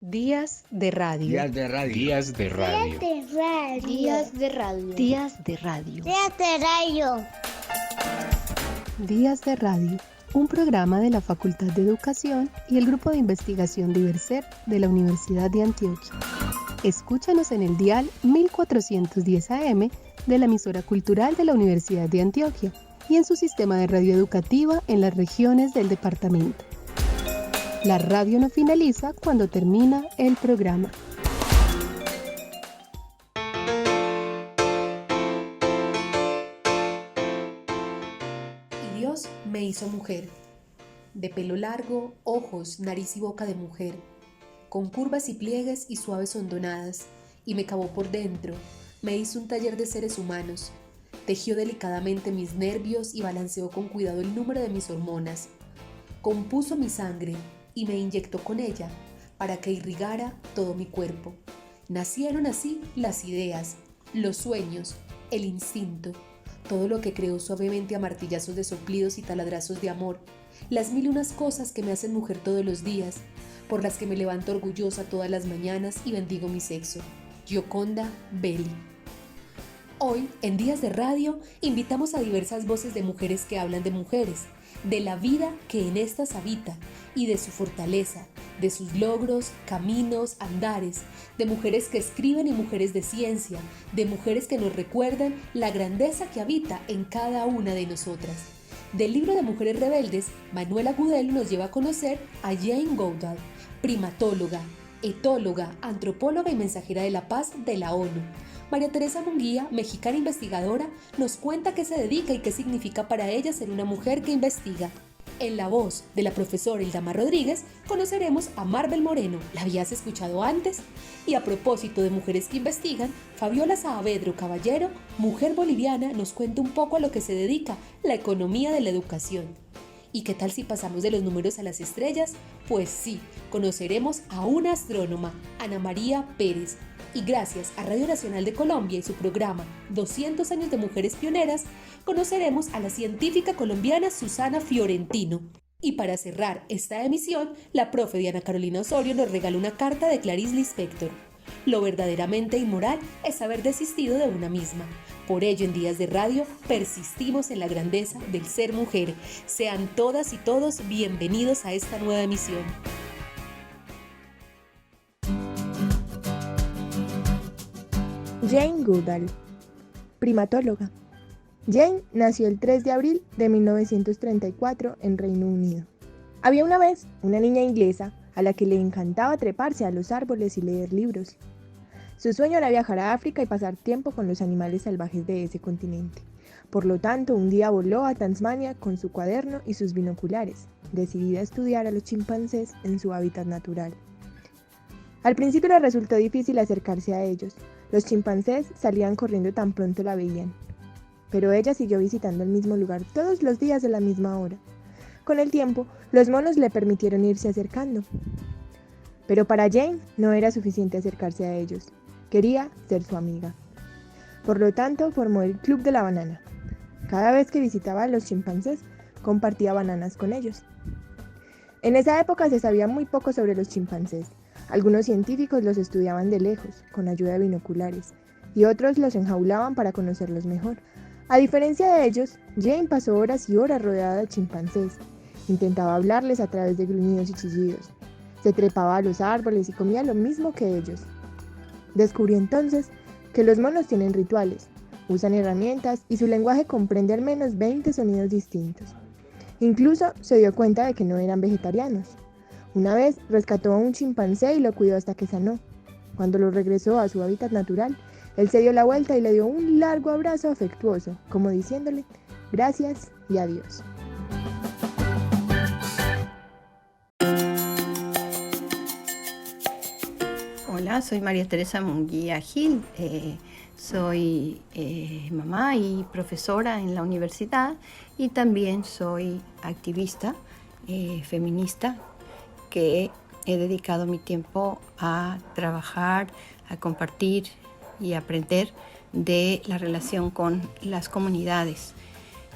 Días de radio. Días de radio. Días de radio. Días de radio. Días de radio. Días de radio. Días de radio. Un programa de la Facultad de Educación y el Grupo de Investigación Diverser de la Universidad de Antioquia. Escúchanos en el dial 1410 AM de la emisora cultural de la Universidad de Antioquia y en su sistema de radio educativa en las regiones del departamento. La radio no finaliza cuando termina el programa. Y Dios me hizo mujer, de pelo largo, ojos, nariz y boca de mujer, con curvas y pliegues y suaves hondonadas, y me cavó por dentro, me hizo un taller de seres humanos, tejió delicadamente mis nervios y balanceó con cuidado el número de mis hormonas, compuso mi sangre y me inyectó con ella para que irrigara todo mi cuerpo. Nacieron así las ideas, los sueños, el instinto, todo lo que creó suavemente a martillazos de soplidos y taladrazos de amor, las mil y unas cosas que me hacen mujer todos los días, por las que me levanto orgullosa todas las mañanas y bendigo mi sexo. Gioconda Belli. Hoy, en Días de Radio, invitamos a diversas voces de mujeres que hablan de mujeres, de la vida que en estas habita y de su fortaleza, de sus logros, caminos, andares, de mujeres que escriben y mujeres de ciencia, de mujeres que nos recuerdan la grandeza que habita en cada una de nosotras. Del libro de Mujeres Rebeldes, Manuela Gudel nos lleva a conocer a Jane Goodall, primatóloga, etóloga, antropóloga y mensajera de la paz de la ONU. María Teresa Munguía, mexicana investigadora, nos cuenta qué se dedica y qué significa para ella ser una mujer que investiga. En la voz de la profesora Ildamar Rodríguez, conoceremos a Marvel Moreno. ¿La habías escuchado antes? Y a propósito de mujeres que investigan, Fabiola Saavedro Caballero, mujer boliviana, nos cuenta un poco a lo que se dedica la economía de la educación. ¿Y qué tal si pasamos de los números a las estrellas? Pues sí, conoceremos a una astrónoma, Ana María Pérez. Y gracias a Radio Nacional de Colombia y su programa 200 años de mujeres pioneras, conoceremos a la científica colombiana Susana Fiorentino. Y para cerrar esta emisión, la profe Diana Carolina Osorio nos regala una carta de Clarice Lispector. Lo verdaderamente inmoral es haber desistido de una misma. Por ello, en Días de Radio, persistimos en la grandeza del ser mujer. Sean todas y todos bienvenidos a esta nueva emisión. Jane Goodall, primatóloga. Jane nació el 3 de abril de 1934 en Reino Unido. Había una vez una niña inglesa a la que le encantaba treparse a los árboles y leer libros. Su sueño era viajar a África y pasar tiempo con los animales salvajes de ese continente. Por lo tanto, un día voló a Tasmania con su cuaderno y sus binoculares, decidida a estudiar a los chimpancés en su hábitat natural. Al principio le resultó difícil acercarse a ellos. Los chimpancés salían corriendo tan pronto la veían. Pero ella siguió visitando el mismo lugar todos los días a la misma hora. Con el tiempo, los monos le permitieron irse acercando. Pero para Jane no era suficiente acercarse a ellos. Quería ser su amiga. Por lo tanto, formó el Club de la Banana. Cada vez que visitaba a los chimpancés, compartía bananas con ellos. En esa época se sabía muy poco sobre los chimpancés. Algunos científicos los estudiaban de lejos, con ayuda de binoculares, y otros los enjaulaban para conocerlos mejor. A diferencia de ellos, Jane pasó horas y horas rodeada de chimpancés. Intentaba hablarles a través de gruñidos y chillidos. Se trepaba a los árboles y comía lo mismo que ellos. Descubrió entonces que los monos tienen rituales, usan herramientas y su lenguaje comprende al menos 20 sonidos distintos. Incluso se dio cuenta de que no eran vegetarianos. Una vez rescató a un chimpancé y lo cuidó hasta que sanó. Cuando lo regresó a su hábitat natural, él se dio la vuelta y le dio un largo abrazo afectuoso, como diciéndole gracias y adiós. Hola, soy María Teresa Munguía Gil. Soy mamá y profesora en la universidad y también soy activista feminista que he dedicado mi tiempo a trabajar, a compartir y aprender de la relación con las comunidades.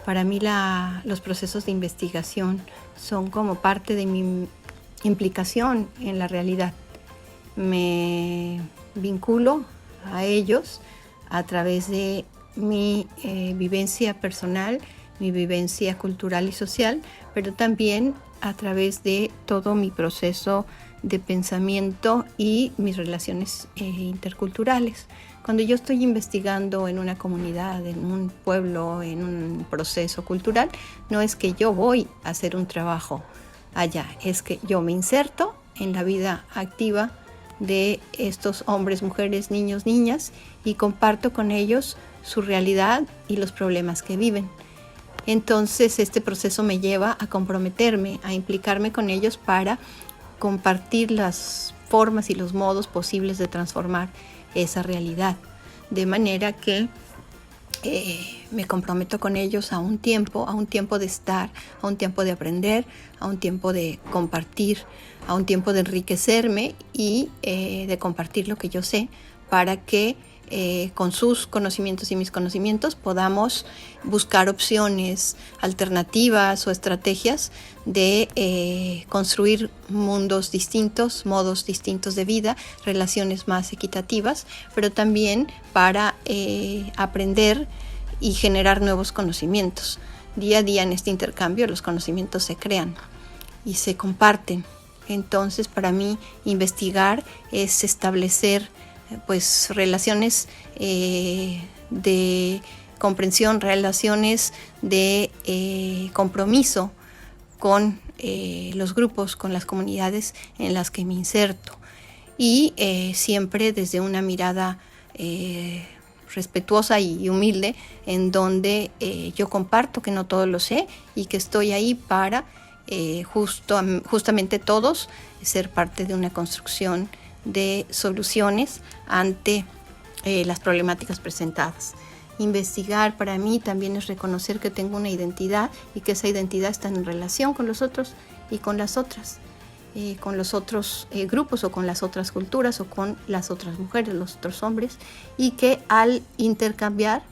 Para mí los procesos de investigación son como parte de mi implicación en la realidad me vinculo a ellos a través de mi vivencia personal, mi vivencia cultural y social, pero también a través de todo mi proceso de pensamiento y mis relaciones interculturales. Cuando yo estoy investigando en una comunidad, en un pueblo, en un proceso cultural, no es que yo voy a hacer un trabajo allá, es que yo me inserto en la vida activa de estos hombres, mujeres, niños, niñas y comparto con ellos su realidad y los problemas que viven. Entonces este proceso me lleva a comprometerme, a implicarme con ellos para compartir las formas y los modos posibles de transformar esa realidad. De manera que me comprometo con ellos a un tiempo de estar, a un tiempo de aprender, a un tiempo de compartir, a un tiempo de enriquecerme y de compartir lo que yo sé para que con sus conocimientos y mis conocimientos podamos buscar opciones, alternativas o estrategias de construir mundos distintos, modos distintos de vida, relaciones más equitativas, pero también para aprender y generar nuevos conocimientos. Día a día en este intercambio los conocimientos se crean y se comparten. Entonces, para mí, investigar es establecer pues relaciones de comprensión, relaciones de compromiso con los grupos, con las comunidades en las que me inserto y siempre desde una mirada respetuosa y humilde en donde yo comparto que no todo lo sé y que estoy ahí para justamente todos ser parte de una construcción de soluciones ante las problemáticas presentadas. Investigar para mí también es reconocer que tengo una identidad y que esa identidad está en relación con los otros y con las otras, con los otros grupos o con las otras culturas o con las otras mujeres, los otros hombres, y que al intercambiar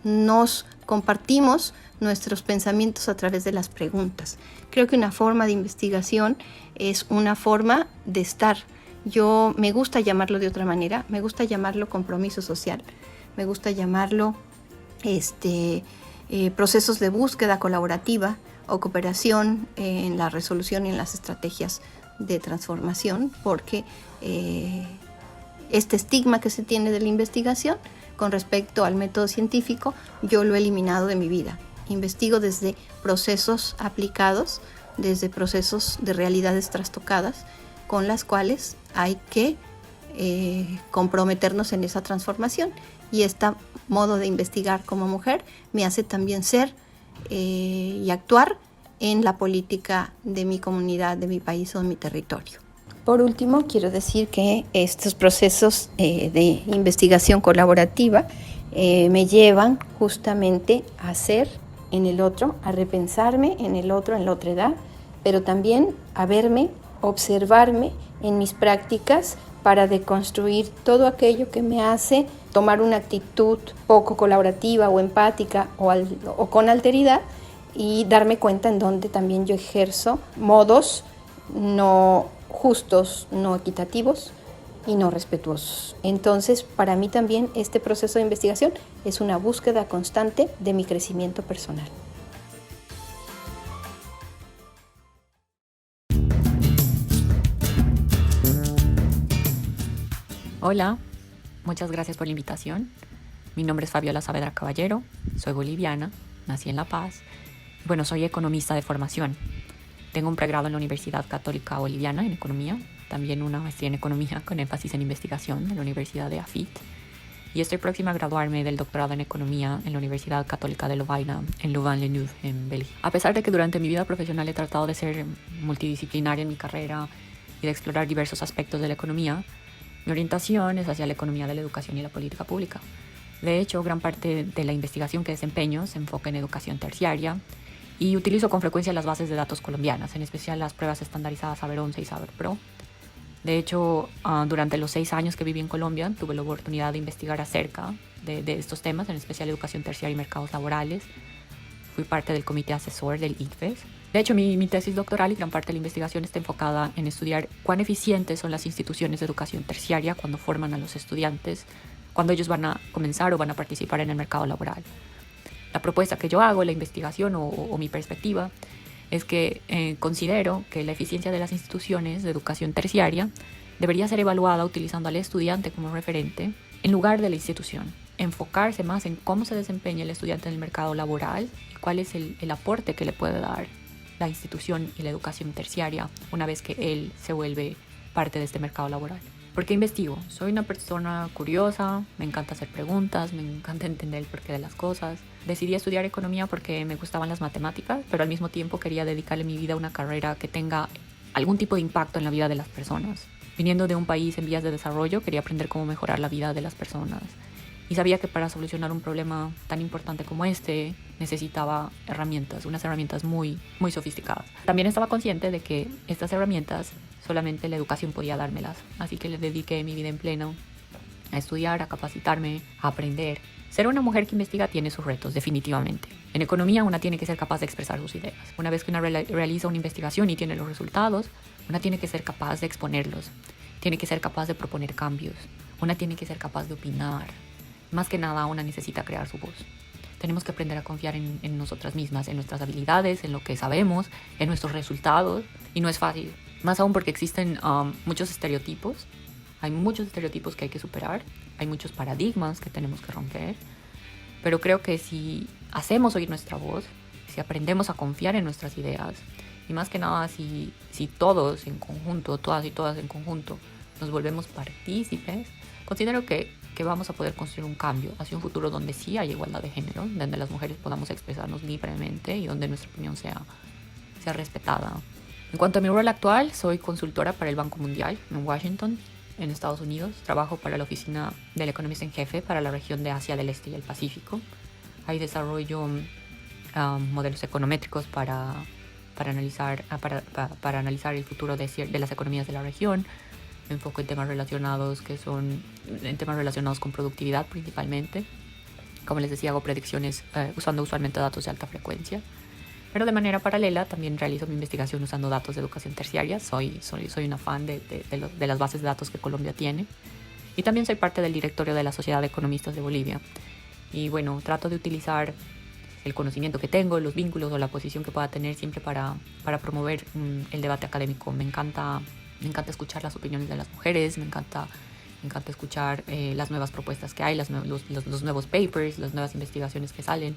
nos compartimos nuestros pensamientos a través de las preguntas. Creo que una forma de investigación es una forma de estar. Yo me gusta llamarlo de otra manera, me gusta llamarlo compromiso social, me gusta llamarlo procesos de búsqueda colaborativa o cooperación en la resolución y en las estrategias de transformación, porque este estigma que se tiene de la investigación con respecto al método científico, yo lo he eliminado de mi vida. Investigo desde procesos aplicados, desde procesos de realidades trastocadas, con las cuales hay que comprometernos en esa transformación. Y este modo de investigar como mujer me hace también ser y actuar en la política de mi comunidad, de mi país o de mi territorio. Por último, quiero decir que estos procesos de investigación colaborativa me llevan justamente a ser en el otro, a repensarme en el otro, en la otra edad, pero también a verme, observarme en mis prácticas para deconstruir todo aquello que me hace tomar una actitud poco colaborativa o empática o con alteridad y darme cuenta en donde también yo ejerzo modos no justos, no equitativos y no respetuosos. Entonces, para mí también este proceso de investigación es una búsqueda constante de mi crecimiento personal. Hola, muchas gracias por la invitación. Mi nombre es Fabiola Saavedra Caballero, soy boliviana, nací en La Paz. Bueno, soy economista de formación. Tengo un pregrado en la Universidad Católica Boliviana en Economía, también una maestría en Economía con énfasis en investigación en la Universidad de AFIT. Y estoy próxima a graduarme del doctorado en Economía en la Universidad Católica de Lovaina en Louvain-la-Neuve, en Bélgica. A pesar de que durante mi vida profesional he tratado de ser multidisciplinaria en mi carrera y de explorar diversos aspectos de la economía, mi orientación es hacia la economía de la educación y la política pública. De hecho, gran parte de la investigación que desempeño se enfoca en educación terciaria y utilizo con frecuencia las bases de datos colombianas, en especial las pruebas estandarizadas Saber 11 y Saber Pro. De hecho, durante los 6 años que viví en Colombia, tuve la oportunidad de investigar acerca de estos temas, en especial educación terciaria y mercados laborales. Fui parte del comité asesor del ICFES De hecho, mi tesis doctoral y gran parte de la investigación está enfocada en estudiar cuán eficientes son las instituciones de educación terciaria cuando forman a los estudiantes, cuando ellos van a comenzar o van a participar en el mercado laboral. La propuesta que yo hago, la investigación o mi perspectiva, es que considero que la eficiencia de las instituciones de educación terciaria debería ser evaluada utilizando al estudiante como referente en lugar de la institución. Enfocarse más en cómo se desempeña el estudiante en el mercado laboral y cuál es el aporte que le puede dar la institución y la educación terciaria una vez que él se vuelve parte de este mercado laboral. ¿Por qué investigo? Soy una persona curiosa, me encanta hacer preguntas, me encanta entender el porqué de las cosas. Decidí estudiar economía porque me gustaban las matemáticas, pero al mismo tiempo quería dedicarle mi vida a una carrera que tenga algún tipo de impacto en la vida de las personas. Viniendo de un país en vías de desarrollo, quería aprender cómo mejorar la vida de las personas. Y sabía que para solucionar un problema tan importante como este, necesitaba herramientas, unas herramientas muy sofisticadas. También estaba consciente de que estas herramientas solamente la educación podía dármelas. Así que le dediqué mi vida en pleno a estudiar, a capacitarme, a aprender. Ser una mujer que investiga tiene sus retos, definitivamente. En economía una tiene que ser capaz de expresar sus ideas. Una vez que una realiza una investigación y tiene los resultados, una tiene que ser capaz de exponerlos. Tiene que ser capaz de proponer cambios. Una tiene que ser capaz de opinar. Más que nada, una necesita crear su voz. Tenemos que aprender a confiar en nosotras mismas, en nuestras habilidades, en lo que sabemos, en nuestros resultados. Y no es fácil. Más aún porque existen muchos estereotipos. Hay muchos estereotipos que hay que superar. Hay muchos paradigmas que tenemos que romper. Pero creo que si hacemos oír nuestra voz, si aprendemos a confiar en nuestras ideas, y más que nada si todos en conjunto, todas y todas en conjunto, nos volvemos partícipes, considero que vamos a poder construir un cambio hacia un futuro donde sí haya igualdad de género, donde las mujeres podamos expresarnos libremente y donde nuestra opinión sea respetada. En cuanto a mi rol actual, soy consultora para el Banco Mundial en Washington, en Estados Unidos. Trabajo para la oficina del economista en jefe para la región de Asia del Este y el Pacífico. Ahí desarrollo modelos econométricos para analizar el futuro de las economías de la región. Me enfoco en temas relacionados con productividad principalmente. Como les decía, hago predicciones usando usualmente datos de alta frecuencia. Pero de manera paralela también realizo mi investigación usando datos de educación terciaria. Soy una fan de las bases de datos que Colombia tiene. Y también soy parte del directorio de la Sociedad de Economistas de Bolivia. Y bueno, trato de utilizar el conocimiento que tengo, los vínculos o la posición que pueda tener siempre para promover el debate académico. Me encanta escuchar las opiniones de las mujeres, me encanta escuchar las nuevas propuestas que hay, los nuevos papers, las nuevas investigaciones que salen.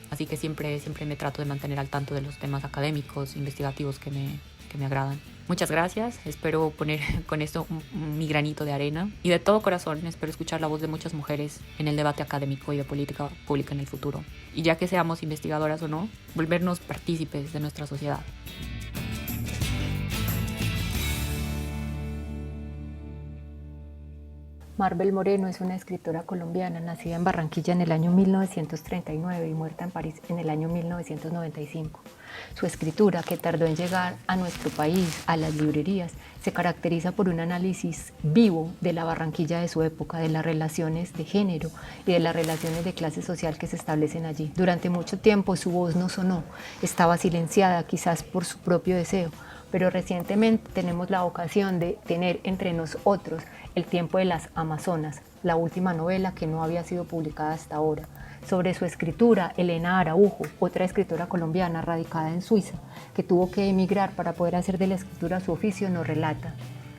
Así que siempre me trato de mantener al tanto de los temas académicos, investigativos que me agradan. Muchas gracias, espero poner con esto mi granito de arena y de todo corazón espero escuchar la voz de muchas mujeres en el debate académico y de política pública en el futuro. Y ya que seamos investigadoras o no, volvernos partícipes de nuestra sociedad. Marbel Moreno es una escritora colombiana nacida en Barranquilla en el año 1939 y muerta en París en el año 1995. Su escritura, que tardó en llegar a nuestro país, a las librerías, se caracteriza por un análisis vivo de la Barranquilla de su época, de las relaciones de género y de las relaciones de clase social que se establecen allí. Durante mucho tiempo su voz no sonó, estaba silenciada quizás por su propio deseo, pero recientemente tenemos la ocasión de tener entre nosotros El tiempo de las Amazonas, la última novela que no había sido publicada hasta ahora. Sobre su escritura, Elena Araujo, otra escritora colombiana radicada en Suiza, que tuvo que emigrar para poder hacer de la escritura su oficio, nos relata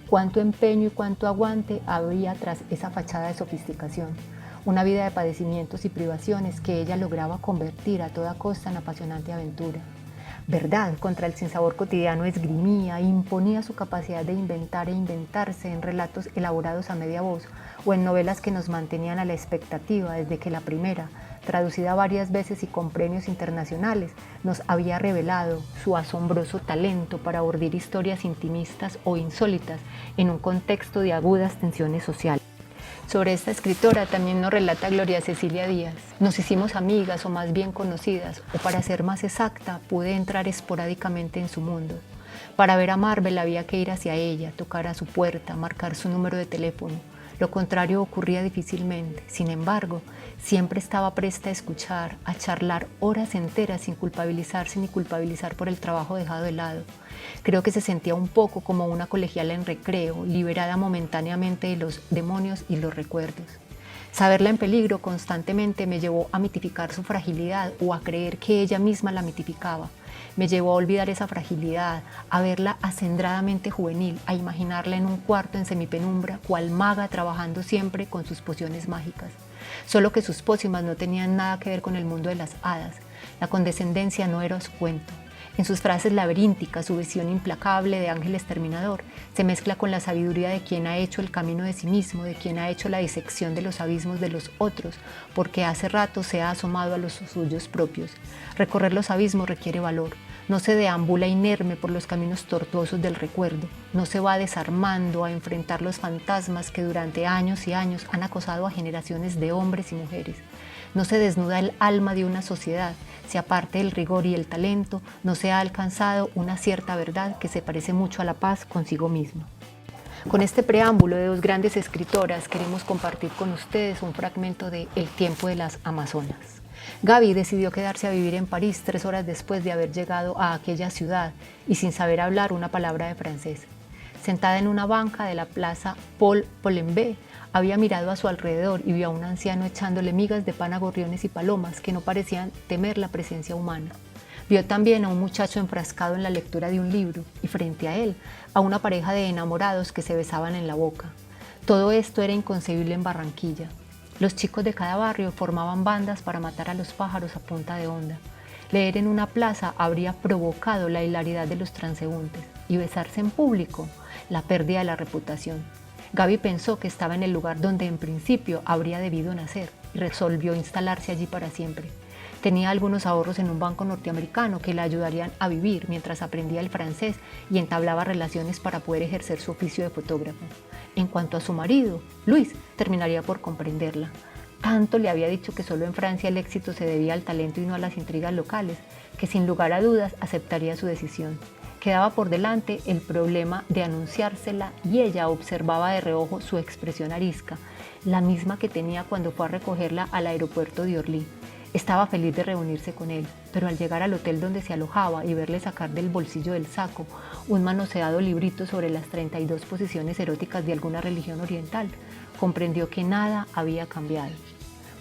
cuánto empeño y cuánto aguante había tras esa fachada de sofisticación. Una vida de padecimientos y privaciones que ella lograba convertir a toda costa en apasionante aventura. Verdad contra el sinsabor cotidiano esgrimía e imponía su capacidad de inventar e inventarse en relatos elaborados a media voz o en novelas que nos mantenían a la expectativa desde que la primera, traducida varias veces y con premios internacionales, nos había revelado su asombroso talento para urdir historias intimistas o insólitas en un contexto de agudas tensiones sociales. Sobre esta escritora también nos relata Gloria Cecilia Díaz. Nos hicimos amigas o más bien conocidas, o para ser más exacta, pude entrar esporádicamente en su mundo. Para ver a Marbel había que ir hacia ella, tocar a su puerta, marcar su número de teléfono. Lo contrario ocurría difícilmente. Sin embargo, siempre estaba presta a escuchar, a charlar horas enteras sin culpabilizarse ni culpabilizar por el trabajo dejado de lado. Creo que se sentía un poco como una colegiala en recreo, liberada momentáneamente de los demonios y los recuerdos. Saberla en peligro constantemente me llevó a mitificar su fragilidad o a creer que ella misma la mitificaba. Me llevó a olvidar esa fragilidad, a verla acendradamente juvenil, a imaginarla en un cuarto en semipenumbra, cual maga trabajando siempre con sus pociones mágicas. Solo que sus pócimas no tenían nada que ver con el mundo de las hadas. La condescendencia no era su cuento. En sus frases laberínticas, su visión implacable de ángel exterminador se mezcla con la sabiduría de quien ha hecho el camino de sí mismo, de quien ha hecho la disección de los abismos de los otros, porque hace rato se ha asomado a los suyos propios. Recorrer los abismos requiere valor. No se deambula inerme por los caminos tortuosos del recuerdo. No se va desarmando a enfrentar los fantasmas que durante años y años han acosado a generaciones de hombres y mujeres. No se desnuda el alma de una sociedad. Si aparte del rigor y el talento, no se ha alcanzado una cierta verdad que se parece mucho a la paz consigo misma. Con este preámbulo de dos grandes escritoras queremos compartir con ustedes un fragmento de El tiempo de las Amazonas. Gaby decidió quedarse a vivir en París 3 horas después de haber llegado a aquella ciudad y sin saber hablar una palabra de francés. Sentada en una banca de la plaza Paul Polenbé, había mirado a su alrededor y vio a un anciano echándole migas de pan a gorriones y palomas que no parecían temer la presencia humana. Vio también a un muchacho enfrascado en la lectura de un libro y frente a él a una pareja de enamorados que se besaban en la boca. Todo esto era inconcebible en Barranquilla. Los chicos de cada barrio formaban bandas para matar a los pájaros a punta de honda. Leer en una plaza habría provocado la hilaridad de los transeúntes y besarse en público, la pérdida de la reputación. Gaby pensó que estaba en el lugar donde en principio habría debido nacer y resolvió instalarse allí para siempre. Tenía algunos ahorros en un banco norteamericano que le ayudarían a vivir mientras aprendía el francés y entablaba relaciones para poder ejercer su oficio de fotógrafo. En cuanto a su marido, Luis, terminaría por comprenderla. Tanto le había dicho que solo en Francia el éxito se debía al talento y no a las intrigas locales, que sin lugar a dudas aceptaría su decisión. Quedaba por delante el problema de anunciársela y ella observaba de reojo su expresión arisca, la misma que tenía cuando fue a recogerla al aeropuerto de Orly. Estaba feliz de reunirse con él, pero al llegar al hotel donde se alojaba y verle sacar del bolsillo del saco un manoseado librito sobre las 32 posiciones eróticas de alguna religión oriental, comprendió que nada había cambiado.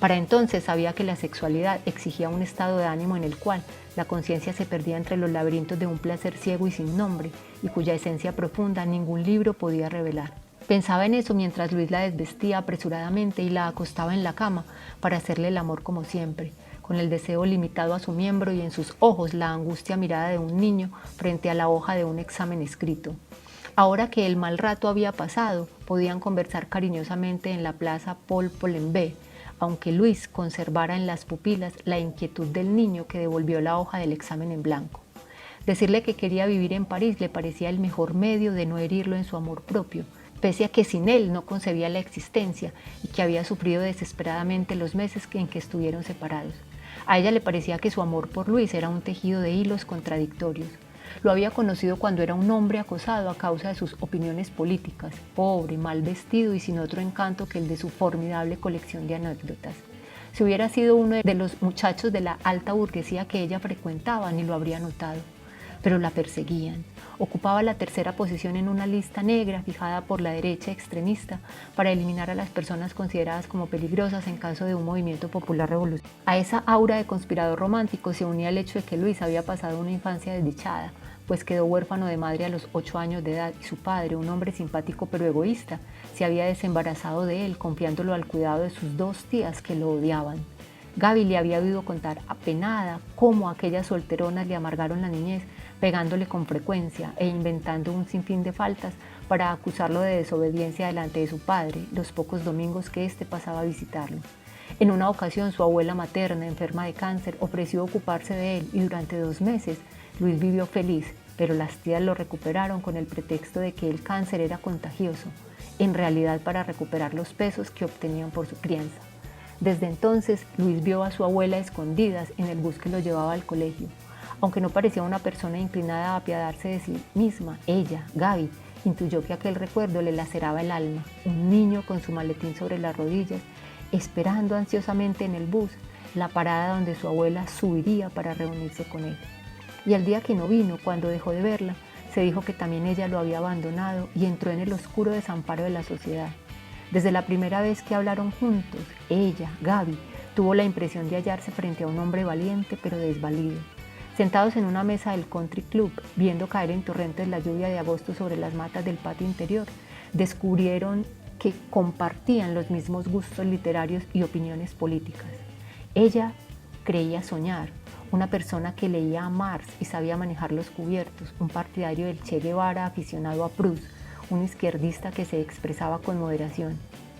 Para entonces sabía que la sexualidad exigía un estado de ánimo en el cual la conciencia se perdía entre los laberintos de un placer ciego y sin nombre y cuya esencia profunda ningún libro podía revelar. Pensaba en eso mientras Luis la desvestía apresuradamente y la acostaba en la cama para hacerle el amor como siempre, con el deseo limitado a su miembro y en sus ojos la angustia mirada de un niño frente a la hoja de un examen escrito. Ahora que el mal rato había pasado, podían conversar cariñosamente en la plaza Paul Polenbé, aunque Luis conservara en las pupilas la inquietud del niño que devolvió la hoja del examen en blanco. Decirle que quería vivir en París le parecía el mejor medio de no herirlo en su amor propio, pese a que sin él no concebía la existencia y que había sufrido desesperadamente los meses en que estuvieron separados. A ella le parecía que su amor por Luis era un tejido de hilos contradictorios. Lo había conocido cuando era un hombre acosado a causa de sus opiniones políticas, pobre, mal vestido y sin otro encanto que el de su formidable colección de anécdotas. Si hubiera sido uno de los muchachos de la alta burguesía que ella frecuentaba, ni lo habría notado. Pero la perseguían. Ocupaba la tercera posición en una lista negra fijada por la derecha extremista para eliminar a las personas consideradas como peligrosas en caso de un movimiento popular revolucionario. A esa aura de conspirador romántico se unía el hecho de que Luis había pasado una infancia desdichada, pues quedó huérfano de madre a los 8 años de edad y su padre, un hombre simpático pero egoísta, se había desembarazado de él, confiándolo al cuidado de sus 2 tías que lo odiaban. Gaby le había oído contar apenada cómo aquellas solteronas le amargaron la niñez, pegándole con frecuencia e inventando un sinfín de faltas para acusarlo de desobediencia delante de su padre los pocos domingos que éste pasaba a visitarlo. En una ocasión su abuela materna, enferma de cáncer, ofreció ocuparse de él y durante 2 meses Luis vivió feliz, pero las tías lo recuperaron con el pretexto de que el cáncer era contagioso, en realidad para recuperar los pesos que obtenían por su crianza. Desde entonces, Luis vio a su abuela a escondidas en el bus que lo llevaba al colegio. Aunque no parecía una persona inclinada a apiadarse de sí misma, ella, Gaby, Intuyó que aquel recuerdo le laceraba el alma, un niño con su maletín sobre las rodillas, esperando ansiosamente en el bus la parada donde su abuela subiría para reunirse con él. Y al día que no vino, cuando dejó de verla, se dijo que también ella lo había abandonado y entró en el oscuro desamparo de la sociedad. Desde la primera vez que hablaron juntos, ella, Gaby, tuvo la impresión de hallarse frente a un hombre valiente pero desvalido. Sentados en una mesa del country club, viendo caer en torrentes la lluvia de agosto sobre las matas del patio interior, descubrieron que compartían los mismos gustos literarios y opiniones políticas. Ella creía soñar, una persona que leía a Marx y sabía manejar los cubiertos, un partidario del Che Guevara aficionado a Proust, un izquierdista que se expresaba con moderación.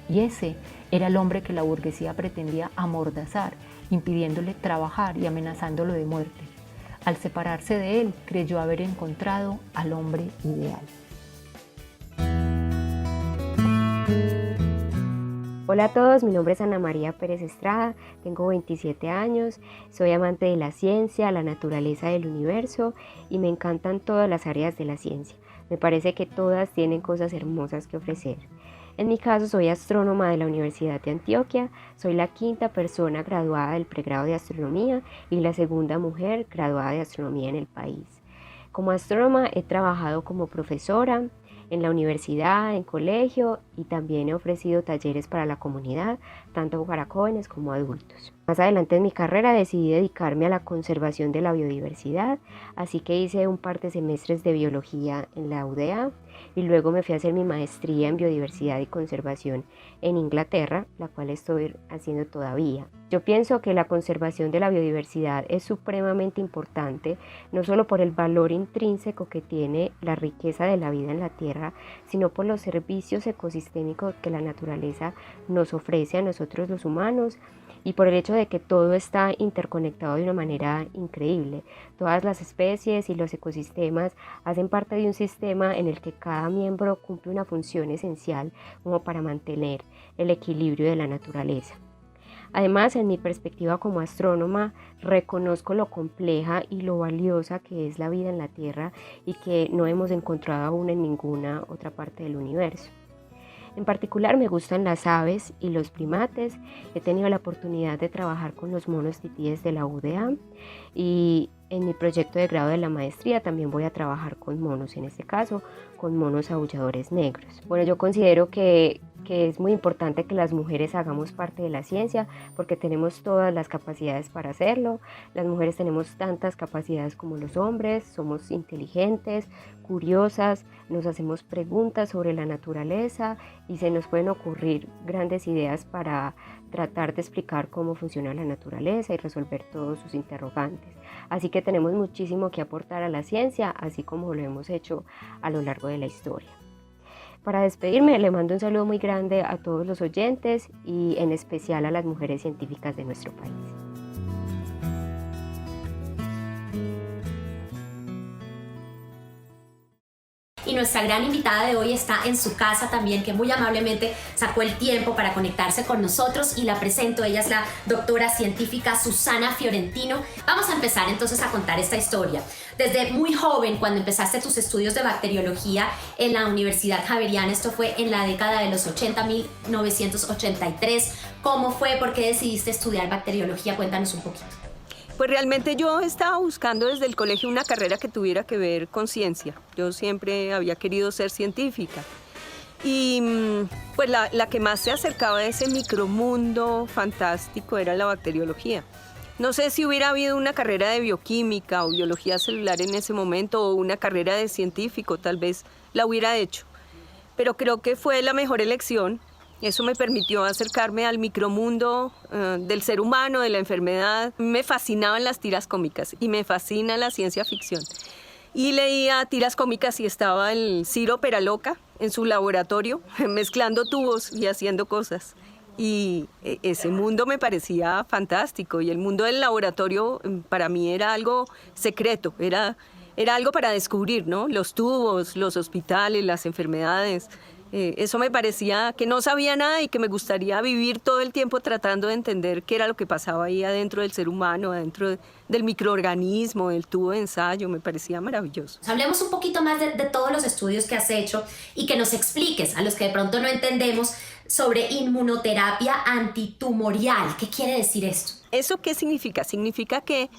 Y ese era el hombre que la burguesía pretendía amordazar, impidiéndole trabajar y amenazándolo de muerte. Al separarse de él, creyó haber encontrado al hombre ideal. Hola a todos, mi nombre es Ana María Pérez Estrada, tengo 27 años, soy amante de la ciencia, la naturaleza del universo y me encantan todas las áreas de la ciencia. Me parece que todas tienen cosas hermosas que ofrecer. En mi caso soy astrónoma de la Universidad de Antioquia, soy la quinta persona graduada del pregrado de astronomía y la segunda mujer graduada de astronomía en el país. Como astrónoma he trabajado como profesora en la universidad, en colegio y también he ofrecido talleres para la comunidad, tanto para jóvenes como adultos. Más adelante en mi carrera decidí dedicarme a la conservación de la biodiversidad, así que hice un par de semestres de biología en la UdeA y luego me fui a hacer mi maestría en biodiversidad y conservación en Inglaterra, la cual estoy haciendo todavía. Yo pienso que la conservación de la biodiversidad es supremamente importante, no solo por el valor intrínseco que tiene la riqueza de la vida en la Tierra, sino por los servicios ecosistémicos que la naturaleza nos ofrece a nosotros los humanos y por el hecho de que todo está interconectado de una manera increíble. Todas las especies y los ecosistemas hacen parte de un sistema en el que cada miembro cumple una función esencial como para mantener el equilibrio de la naturaleza. Además, en mi perspectiva como astrónoma, reconozco lo compleja y lo valiosa que es la vida en la Tierra y que no hemos encontrado aún en ninguna otra parte del universo. En particular me gustan las aves y los primates. He tenido la oportunidad de trabajar con los monos titíes de la UdeA y en mi proyecto de grado de la maestría también voy a trabajar con monos, en este caso con monos aulladores negros. Bueno, yo considero que es muy importante que las mujeres hagamos parte de la ciencia porque tenemos todas las capacidades para hacerlo. Las mujeres tenemos tantas capacidades como los hombres, somos inteligentes, curiosas, nos hacemos preguntas sobre la naturaleza y se nos pueden ocurrir grandes ideas para tratar de explicar cómo funciona la naturaleza y resolver todos sus interrogantes. Así que tenemos muchísimo que aportar a la ciencia, así como lo hemos hecho a lo largo de la historia. Para despedirme, le mando un saludo muy grande a todos los oyentes y en especial a las mujeres científicas de nuestro país. Y nuestra gran invitada de hoy está en su casa también, que muy amablemente sacó el tiempo para conectarse con nosotros y la presento. Ella es la doctora científica Susana Fiorentino. Vamos a empezar entonces a contar esta historia. Desde muy joven, cuando empezaste tus estudios de bacteriología en la Universidad Javeriana, esto fue en la década de los 80, 1983. ¿Cómo fue? ¿Por qué decidiste estudiar bacteriología? Cuéntanos un poquito. Pues realmente yo estaba buscando desde el colegio una carrera que tuviera que ver con ciencia. Yo siempre había querido ser científica. Y pues la que más se acercaba a ese micromundo fantástico era la bacteriología. No sé si hubiera habido una carrera de bioquímica o biología celular en ese momento o una carrera de científico, tal vez la hubiera hecho. Pero creo que fue la mejor elección. Eso me permitió acercarme al micromundo del ser humano, de la enfermedad. Me fascinaban las tiras cómicas y me fascina la ciencia ficción. Y leía tiras cómicas y estaba el Ciro Peraloca en su laboratorio mezclando tubos y haciendo cosas. Y ese mundo me parecía fantástico y el mundo del laboratorio para mí era algo secreto, era era algo para descubrir, ¿no? Los tubos, los hospitales, las enfermedades. Eso me parecía que no sabía nada y que me gustaría vivir todo el tiempo tratando de entender qué era lo que pasaba ahí adentro del ser humano, adentro del microorganismo, del tubo de ensayo. Me parecía maravilloso. Hablemos un poquito más de todos los estudios que has hecho y que nos expliques, a los que de pronto no entendemos, sobre inmunoterapia antitumorial. ¿Qué quiere decir esto? ¿Eso qué significa? Significa que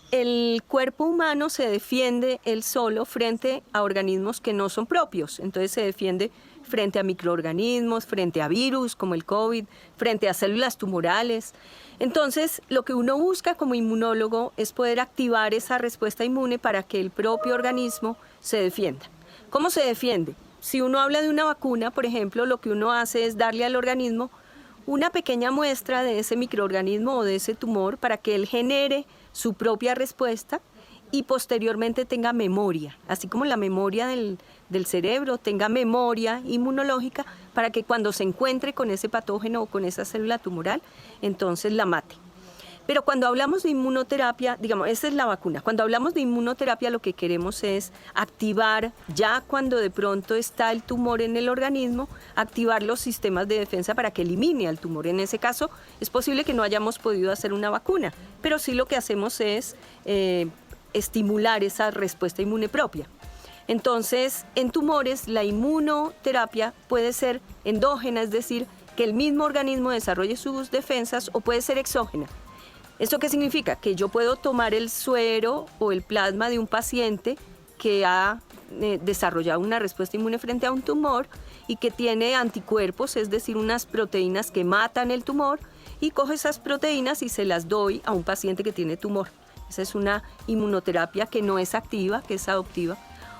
el cuerpo humano se defiende él solo frente a organismos que no son propios. Entonces se defiende frente a microorganismos, frente a virus como el COVID, frente a células tumorales. Entonces, lo que uno busca como inmunólogo es poder activar esa respuesta inmune para que el propio organismo se defienda. ¿Cómo se defiende? Si uno habla de una vacuna, por ejemplo, lo que uno hace es darle al organismo una pequeña muestra de ese microorganismo o de ese tumor para que él genere su propia respuesta y posteriormente tenga memoria, así como la memoria del cerebro, tenga memoria inmunológica para que cuando se encuentre con ese patógeno o con esa célula tumoral, entonces la mate. Pero cuando hablamos de inmunoterapia, digamos, esa es la vacuna. Cuando hablamos de inmunoterapia, lo que queremos es activar, ya cuando de pronto está el tumor en el organismo, activar los sistemas de defensa para que elimine al tumor. En ese caso, es posible que no hayamos podido hacer una vacuna, pero sí lo que hacemos es estimular esa respuesta inmune propia. Entonces, en tumores, la inmunoterapia puede ser endógena, es decir, que el mismo organismo desarrolle sus defensas, o puede ser exógena. ¿Esto qué significa? Que yo puedo tomar el suero o el plasma de un paciente que ha desarrollado una respuesta inmune frente a un tumor y que tiene anticuerpos, es decir, unas proteínas que matan el tumor, y cojo esas proteínas y se las doy a un paciente que tiene tumor. Esa es una inmunoterapia que no es activa, que es adoptiva.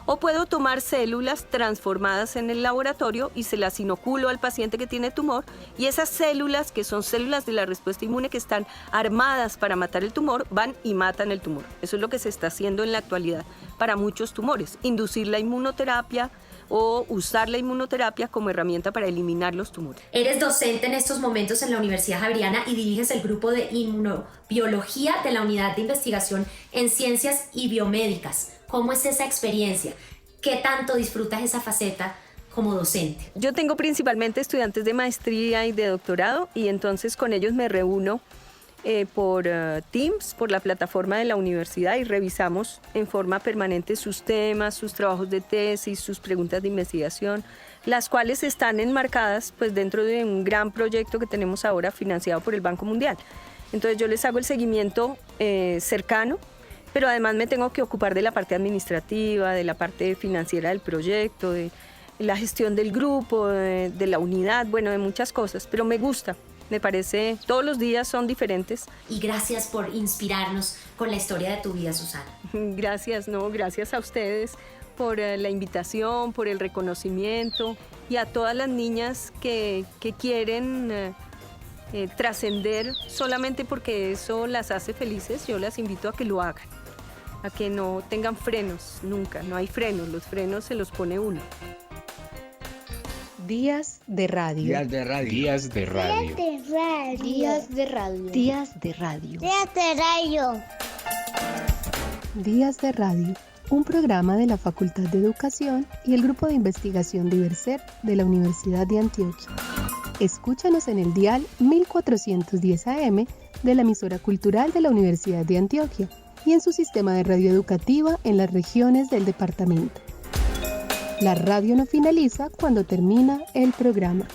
O puedo tomar células transformadas en el laboratorio y se las inoculo al paciente que tiene tumor, y esas células, que son células de la respuesta inmune que están armadas para matar el tumor, van y matan el tumor. Eso es lo que se está haciendo en la actualidad para muchos tumores, inducir la inmunoterapia o usar la inmunoterapia como herramienta para eliminar los tumores. Eres docente en estos momentos en la Universidad Javeriana y diriges el grupo de inmunobiología de la Unidad de Investigación en Ciencias y Biomédicas. ¿Cómo es esa experiencia? ¿Qué tanto disfrutas esa faceta como docente? Yo tengo principalmente estudiantes de maestría y de doctorado, y entonces con ellos me reúno por Teams, por la plataforma de la universidad, y revisamos en forma permanente sus temas, sus trabajos de tesis, sus preguntas de investigación, las cuales están enmarcadas pues dentro de un gran proyecto que tenemos ahora financiado por el Banco Mundial. Entonces yo les hago el seguimiento cercano, pero además me tengo que ocupar de la parte administrativa, de la parte financiera del proyecto, de la gestión del grupo, de la unidad, bueno, de muchas cosas, pero me gusta. Me parece, todos los días son diferentes. Y gracias por inspirarnos con la historia de tu vida, Susana. Gracias a ustedes por la invitación, por el reconocimiento, y a todas las niñas que quieren trascender solamente porque eso las hace felices. Yo las invito a que lo hagan, a que no tengan frenos, nunca, no hay frenos, los frenos se los pone uno. Días de radio. Días de radio. Días de radio. Días de radio. Días de radio. Días de radio. Días de radio. Un programa de la Facultad de Educación y el Grupo de Investigación Diverser de la Universidad de Antioquia. Escúchanos en el dial 1410 AM de la emisora cultural de la Universidad de Antioquia y en su sistema de radio educativa en las regiones del departamento. La radio no finaliza cuando termina el programa.